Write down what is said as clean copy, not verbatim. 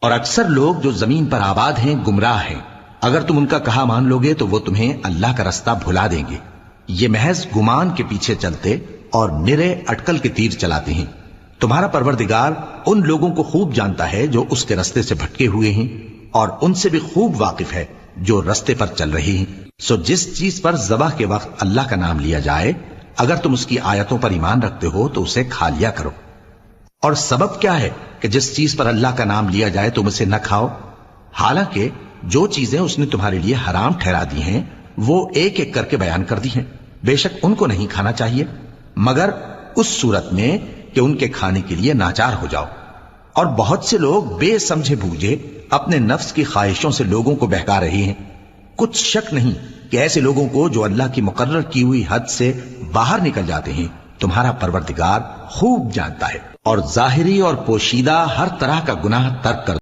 اور اکثر لوگ جو زمین پر آباد ہیں گمراہ ہیں، اگر تم ان کا کہا مان لوگے تو وہ تمہیں اللہ کا رستہ بھلا دیں گے، یہ محض گمان کے پیچھے چلتے اور نرے اٹکل کے تیر چلاتے ہیں۔ تمہارا پروردگار ان لوگوں کو خوب جانتا ہے جو اس کے رستے سے بھٹکے ہوئے ہیں، اور ان سے بھی خوب واقف ہے جو رستے پر چل رہے ہیں۔ سو جس چیز پر ذبح کے وقت اللہ کا نام لیا جائے، اگر تم اس کی آیتوں پر ایمان رکھتے ہو تو اسے کھا لیا کرو۔ اور سبب کیا ہے کہ جس چیز پر اللہ کا نام لیا جائے تم اسے نہ کھاؤ؟ حالانکہ جو چیزیں اس نے تمہارے لیے حرام ٹھہرا دی ہیں وہ ایک ایک کر کے بیان کر دی ہیں، بے شک ان کو نہیں کھانا چاہیے مگر اس صورت میں کہ ان کے کھانے کے لیے ناچار ہو جاؤ۔ اور بہت سے لوگ بے سمجھے بوجھے اپنے نفس کی خواہشوں سے لوگوں کو بہکا رہے ہیں۔ کچھ شک نہیں کہ ایسے لوگوں کو جو اللہ کی مقرر کی ہوئی حد سے باہر نکل جاتے ہیں تمہارا پروردگار خوب جانتا ہے، اور ظاہری اور پوشیدہ ہر طرح کا گناہ ترک کر